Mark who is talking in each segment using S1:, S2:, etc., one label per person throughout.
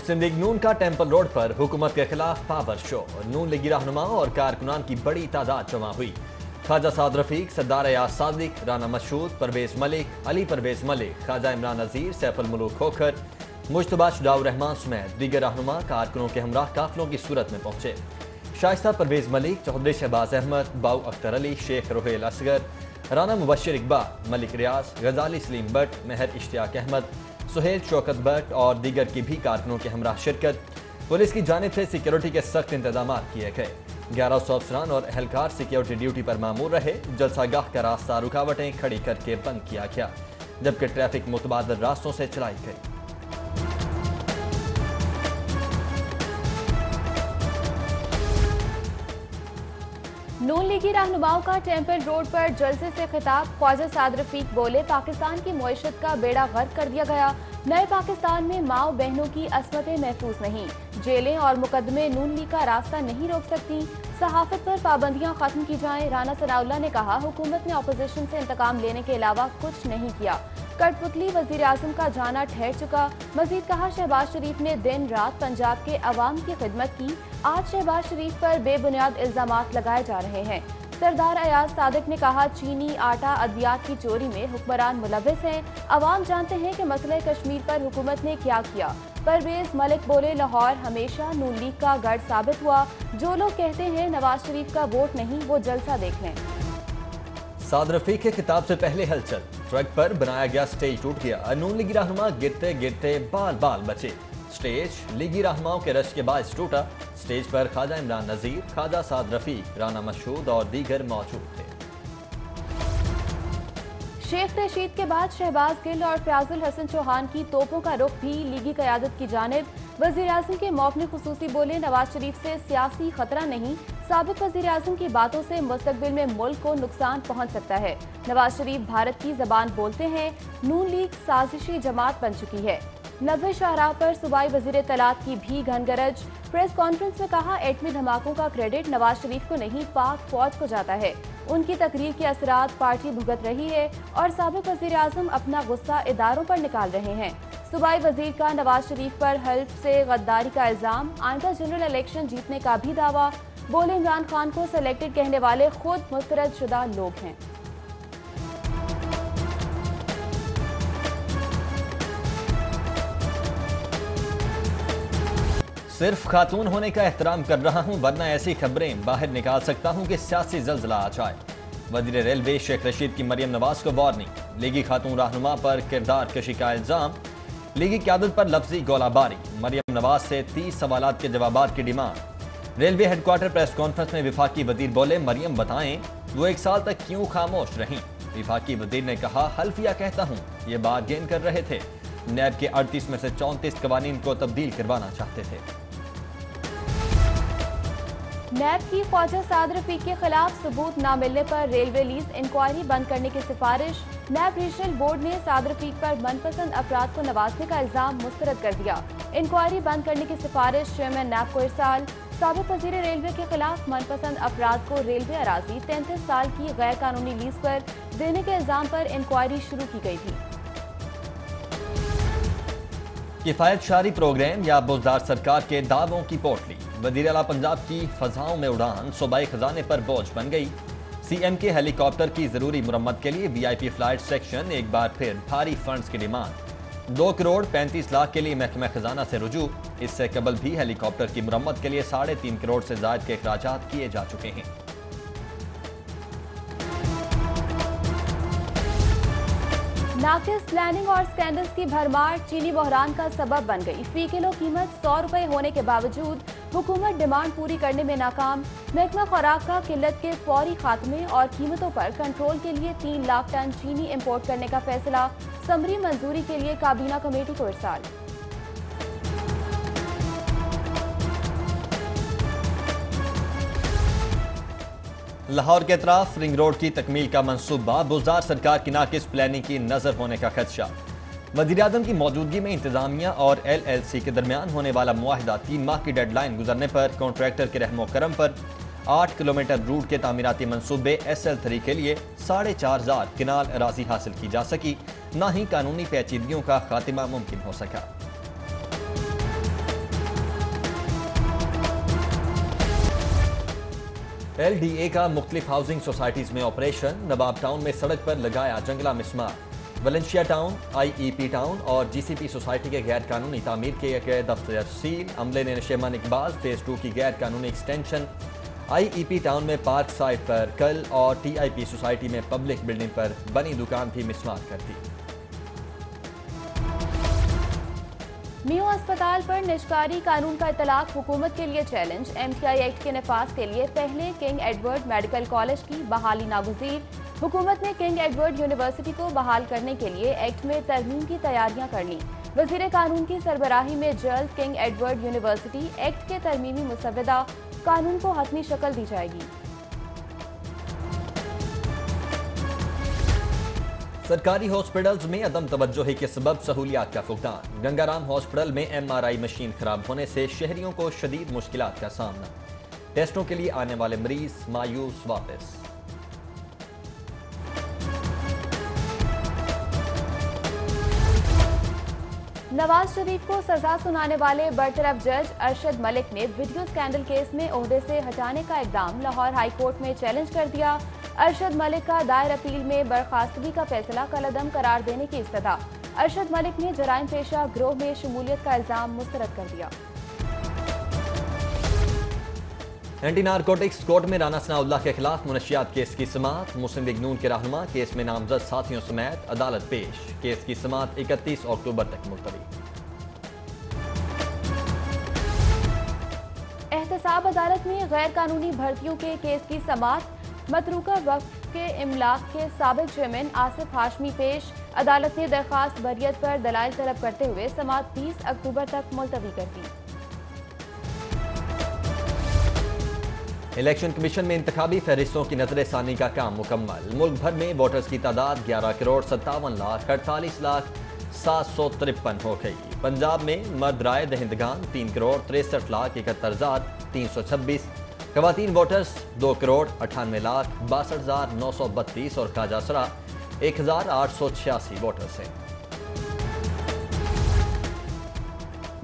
S1: मुस्लिम league नून का temple road पर हुकूमत के खिलाफ पावर शो। नून लीगी रहनुमाओं और कारकुनान की बड़ी तादाद जमा हुई। ख्वाजा साद रफीक, सरदार अयाज सादिक, राना मशहूद, परवेज मलिक, अली परवेज मलिक, ख्वाजा इमरान नज़ीर, सैफुल मुलूक खोखर, मुश्तबा शुजाउर रहमान समेत दीगर रहनुमा कारकुनों के हमराह काफिलों की सूरत में पहुंचे। शाइस्ता परवेज मलिक, चौधरी शहबाज अहमद, बाऊ अख्तर अली, शेख रोहेल असगर, राना मुबशर इकबाल, मलिक रियाज, गजाली सलीम बट, महर इश्तियाक अहमद, सुहेल शौकत बट और दीगर की भी कारकुनों के हमराह शिरकत। पुलिस की जानिब से सिक्योरिटी के सख्त इंतजाम किए गए। 1100 अफसरान और एहलकार सिक्योरिटी ड्यूटी पर मामूर रहे। जलसागाह का रास्ता रुकावटें खड़ी करके बंद किया गया, जबकि ट्रैफिक मुतबादिल रास्तों से चलाई गई।
S2: नून लीगी रहनुमाओं का टेम्पल रोड पर जलसे से खिताब। ख्वाजा साद रफीक बोले, पाकिस्तान की मईशत का बेड़ा गर्क कर दिया गया। नए पाकिस्तान में माओ बहनों की असमतें महफूज नहीं। जेलें और मुकदमे नून लीग का रास्ता नहीं रोक सकती। सहाफत पर पाबंदियां खत्म की जाएं। राना सनाउल्लाह ने कहा, हुकूमत ने अपोजिशन से इंतकाम लेने के अलावा कुछ नहीं किया। कठपुतली वजीर आजम का जाना ठहर चुका। मजीद कहा, शहबाज शरीफ ने दिन रात पंजाब के अवाम की खिदमत की। आज शहबाज शरीफ पर बेबुनियाद इल्जामात लगाए जा रहे हैं। सरदार अयाज सादिक ने कहा, चीनी आटा अद्वियात की चोरी में हुक्मरान मुलविस हैं। अवाम जानते हैं कि मसले कश्मीर पर हुकूमत ने क्या किया। परवेज मलिक बोले, लाहौर हमेशा नून लीग का गढ़ साबित हुआ। जो लोग कहते हैं नवाज शरीफ का वोट नहीं, वो जलसा देख लें।
S1: साद रफीक के खिताब से पहले हलचल। ट्रक पर बनाया गया स्टेज टूट गया। नून लीगी रहनुमा गिरते गिरते बाल बाल बचे। स्टेज लीगी रहनुमाओं के रश के बायस टूटा। स्टेज पर ख्वाजा इमरान नज़ीर, ख्वाजा साद रफीक, राना मशहूद और दीगर मौजूद थे।
S2: शेख रशीद के बाद शहबाज गिल और फयाजुल हसन चौहान की तोपों का रुख भी लीगी क़यादत की जानिब। वज़ीर आज़म के मौक़िफ़ खुसूसी बोले, नवाज शरीफ से सियासी खतरा नहीं। साबिक़ वज़ीर आज़म की बातों से मुस्तक़बिल में मुल्क को नुकसान पहुँच सकता है। नवाज शरीफ भारत की ज़बान बोलते हैं। नून लीग साजिशी जमात बन चुकी है। 90 शाहराह पर सूबाई वज़ीर तलात की भी घनगरज। प्रेस कॉन्फ्रेंस में कहा, एटमी धमाकों का क्रेडिट नवाज शरीफ को नहीं, पाक फौज को जाता है। उनकी तकरीर के असरात पार्टी भुगत रही है और साबिक़ वज़ीर आज़म अपना गुस्सा इदारों पर निकाल रहे हैं। सूबाई वज़ीर का नवाज शरीफ पर हल्फ से गद्दारी का इल्ज़ाम। आइंदा जनरल इलेक्शन जीतने का भी दावा। बोले, इमरान खान को सेलेक्टेड कहने वाले खुद मुस्तरद शुदा लोग हैं।
S1: सिर्फ खातून होने का एहतराम कर रहा हूं, वरना ऐसी खबरें बाहर निकाल सकता हूं कि सियासी जल्जला आ जाए। वजीर रेलवे शेख रशीद की मरियम नवाज को वार्निंग। लीगी खातून रहनुमा पर किरदार कशी का इल्जाम। लीगी क़यादत पर लफ्जी गोलाबारी। मरियम नवाज से 30 सवालात के जवाबात की demand. Railway headquarter press conference में विफाकी वजीर बोले, मरियम बताएं वो 1 साल तक क्यों खामोश रहीं। विफाकी वजीर ने कहा, हल्फिया कहता हूँ, ये बारगेन कर रहे थे। नैब के 38 में से 34 कवानीन को तब्दील करवाना चाहते थे।
S2: नैब की ख्वाजा साद रफीक के खिलाफ सबूत न मिलने पर रेलवे लीज इंक्वायरी बंद करने की सिफारिश। नैब रीजनल बोर्ड ने साद रफीक पर मनपसंद अफराद को नवाजने का इल्जाम मुस्तरद कर दिया। इंक्वायरी बंद करने की सिफारिश चेयरमैन नैब को इरसाल। साबिक़ वज़ीर रेलवे के खिलाफ मनपसंद अफराद को रेलवे अराजी 33 साल की गैर कानूनी लीज पर देने के इल्जाम पर इंक्वायरी शुरू की गई थी।
S1: किफायत शारी प्रोग्राम या बुजदार सरकार के दावों की पोटली। वज़ीर आला पंजाब की फजाओं में उड़ान सूबाई खजाने पर बोझ बन गई। सीएम के हेलीकॉप्टर की जरूरी मुरम्मत के लिए वीआईपी फ्लाइट सेक्शन एक बार फिर भारी फंड्स की डिमांड। 2 करोड़ 35 लाख के लिए महकमा खजाना से रुजू। इससे कबल भी हेलीकॉप्टर की मुरम्मत के लिए 3.5 करोड़ से ज्यादा के अखराजात किए जा चुके हैं।
S2: नाकिस प्लानिंग और स्कैंडल्स की भरमार चीनी बहरान का सबब बन गई। फी किलो कीमत 100 रुपए होने के बावजूद हुकूमत डिमांड पूरी करने में नाकाम। महकमा खुराक का किल्लत के फौरी खात्मे और कीमतों पर कंट्रोल के लिए 3 लाख टन चीनी इंपोर्ट करने का फैसला। समरी मंजूरी के लिए काबीना कमेटी को इरसाल।
S1: लाहौर के अतराफ रिंग रोड की तकमील का मंसूबा। बुजदार सरकार की नाकिस प्लानिंग की नजर होने का खदशा। वज़ीर आज़म की मौजूदगी में इंतजामिया और LLC के दरमियान होने वाला मुआहिदा 3 माह की डेडलाइन गुजरने पर कॉन्ट्रैक्टर के रहमो करम पर 8 किलोमीटर रूट के तामीराती मंसूबे SL3 के लिए 4,500 किनाल अराजी हासिल की जा सकी। न ही कानूनी पेचीदगियों का खात्मा मुमकिन हो सका। LDA का मुख्तलिफ हाउसिंग सोसाइटीज में ऑपरेशन। नवाब टाउन में सड़क पर लगाया जंगला मिस्मार। वलेंशिया टाउन, IEP टाउन और GCP सोसाइटी के गैर कानूनी तामीर किए गए दफ्तर सील। अमले ने नशेमन इकबाल फेज 2 की गैर कानूनी एक्सटेंशन। IEP टाउन में पार्क साइट पर कल और TIP सोसाइटी में पब्लिक बिल्डिंग पर बनी दुकान भी मिस्मार कर दी।
S2: मियो अस्पताल पर निजकारी कानून का इतलाक हुकूमत के लिए चैलेंज। MTI एक्ट के नफाज के लिए पहले किंग एडवर्ड मेडिकल कॉलेज की बहाली नागुज़ीर। हुकूमत ने किंग एडवर्ड यूनिवर्सिटी को बहाल करने के लिए एक्ट में तरमीम की तैयारियां कर ली। वज़ीर कानून की सरबराही में जल्द किंग एडवर्ड यूनिवर्सिटी एक्ट के तरमीमी मुसव्वदा कानून को हतमी शक्ल दी जाएगी।
S1: सरकारी हॉस्पिटल्स में अदम तवज्जोही के सबब सहूलियात का फुकदान। गंगाराम हॉस्पिटल में MRI मशीन खराब होने से शहरियों को शदीद मुश्किलात का सामना। टेस्टों के लिए आने वाले मरीज मायूस वापस।
S2: नवाज शरीफ को सजा सुनाने वाले बरतरफ जज अरशद मलिक ने वीडियो स्कैंडल केस में ओहदे से हटाने का इकदाम लाहौर हाई कोर्ट में चैलेंज कर दिया। अरशद मलिक का दायर अपील में बर्खास्तगी का फैसला कलअदम करार देने की इस्तदा। अरशद मलिक ने जराइम पेशा गिरोह में शमूलियत का इल्जाम मुस्तरद कर दिया।
S1: एंटी नारकोटिक्स कोर्ट में राना सनाउल्लाह के खिलाफ मुनशियात केस की समाअत। मुस्लिम लीग नून के रहनुमा केस में नामजद साथियों समेत अदालत पेश। केस की समाअत 31 अक्टूबर तक मुलतवी।
S2: एहतसाब अदालत में गैर कानूनी भर्तियों के केस की समाअत। मतरूका वक्फ के इमलाक के साबिक चेयरमैन आसिफ हाशमी पेश। अदालत ने दरखास्त बरियत पर दलाइल तलब करते हुए समाअत 30 अक्टूबर तक मुलतवी कर दी।
S1: इलेक्शन कमीशन में इंतखाबी फहरिस्तों की नजरसानी का काम मुकम्मल। मुल्क भर में वोटर्स की तादाद 11,57,48,753 हो गई। पंजाब में मर्द राय दहिंदगान 3,63,71,326, खवातीन वोटर्स 2,98,62,932 और खाजासरा 1,886 वोटर्स हैं।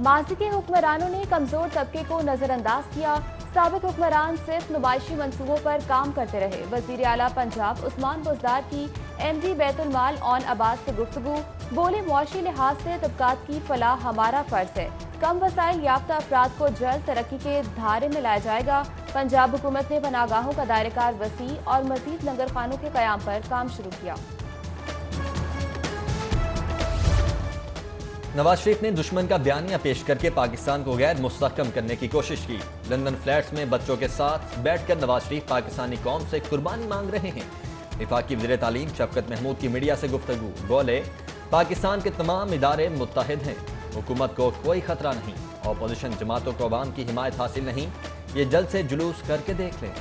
S2: माजी के हुक्मरानों ने कमजोर तबके को नजरअंदाज किया। साबिक हुक्मरान सिर्फ नुमाइशी मंसूबों पर काम करते रहे। वजीर आला पंजाब उस्मान बुज़दार की MD Betul mall on Abbas से गुफ्तगू। बोले मुआशी लिहाज से तबकात की फलाह हमारा फर्ज है। कम वसाइल याफ्ता अफराद को जल्द तरक्की के धारे में लाया जाएगा। पंजाब हुकूमत ने पनागाहों का दायरेकार वसी और मजीद लंगर खानों के कयाम पर काम शुरू किया।
S1: नवाज शरीफ ने दुश्मन का बयानिया पेश करके पाकिस्तान को गैर मुस्तहकम करने की कोशिश की। लंदन फ्लैट्स में बच्चों के साथ बैठकर नवाज शरीफ पाकिस्तानी कौम से कुर्बानी मांग रहे हैं। वफाकी वज़ीर तालीम शफकत महमूद की मीडिया से गुफ्तगू। बोले पाकिस्तान के तमाम इदारे मुत्तहिद हैं, हुकूमत को कोई खतरा नहीं। अपोजिशन जमातों को अवाम की हिमायत हासिल नहीं, ये जल्द से जुलूस करके देख लें।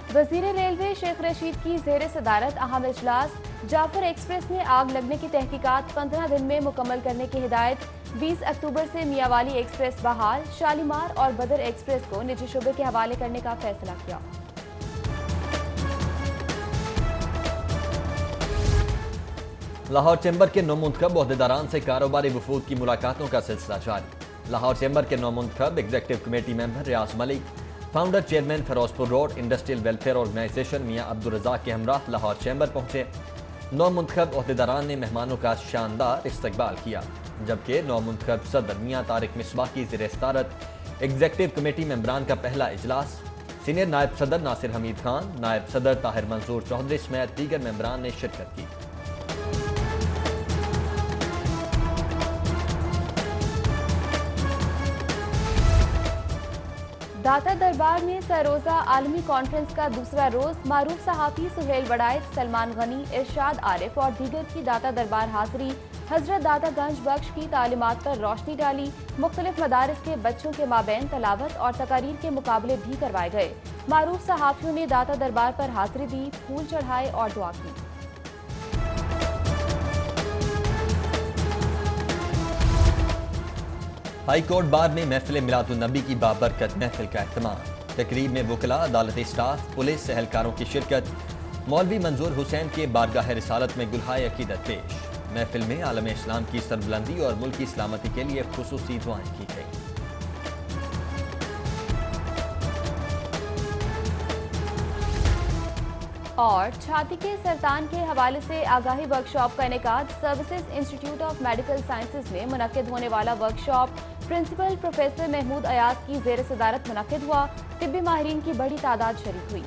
S2: वजीर रेलवे शेख रशीद की ज़ेर सदारत अहम इजलास। जाफर एक्सप्रेस में आग लगने की तहकीकात 15 दिन में मुकम्मल करने की हिदायत। 20 अक्टूबर से मियावाली एक्सप्रेस बहाल। शालीमार और बदर एक्सप्रेस को निजी शुबे के हवाले करने का फैसला किया।
S1: लाहौर चैम्बर के नौमुंतखब ओहदेदारान से कारोबारी वफूद की मुलाकातों का सिलसिला जारी। लाहौर चैम्बर के नौमुंतखब executive committee member Riaz Malik, founder chairman Ferozepur road industrial welfare organisation मियां अब्दुल रज़ाक के हमराह लाहौर चैम्बर पहुंचे। नौमुंतखब ओहदेदारान ने मेहमानों का शानदार इस्तकबाल किया, जबकि नौमुंतखब सदर मियां तारिक मिसबाह की ज़ेर सदारत एग्जीक्यूटिव कमेटी मेंबरान का पहला इजलास। सीनियर नायब सदर नासिर हमीद खान, नायब सदर ताहिर मंसूर चौधरी समेत दीगर मेंबरान ने शिरकत की।
S2: दाता दरबार में सरोजा आलमी कॉन्फ्रेंस का दूसरा रोज। मारूफ सहाफ़ी सुहेल वड़ाइद, सलमान गनी, इरशाद आरिफ और दीगर की दाता दरबार हाजिरी। हजरत दाता गंज बख्श की तालीमात पर रोशनी डाली। मुख्तलिफ मदारिस के बच्चों के माबैन तलावत और तकारीर के मुकाबले भी करवाए गए। मारूफ सहाफ़ियों ने दाता दरबार पर हाजिरी दी, फूल चढ़ाए और दुआ की।
S1: हाई कोर्ट बार में महफिल मिलादुन्नबी की बाबरकत महफिल का एहतमाम। तकरीब में वकला, अदालती स्टाफ, पुलिस एहलकारों की शिरकत। मौलवी मंजूर हुसैन के बारगाह रिसालत में गुलहाए अकीदत पेश। महफिल में आलम इस्लाम की सरबुलंदी और मुल्क की सलामती के लिए खुसूसी दुआएं की गई।
S2: और छाती के सरतान के हवाले से आगाही वर्कशॉप का इनेकाद services institute of medical sciences में मुनक्किद होने वाला workshop principal professor Mahmood Ayaz की ज़ेर सदारत मुनक्किद हुआ। तिब्बी माहिरीन की बड़ी तादाद शरीक हुई।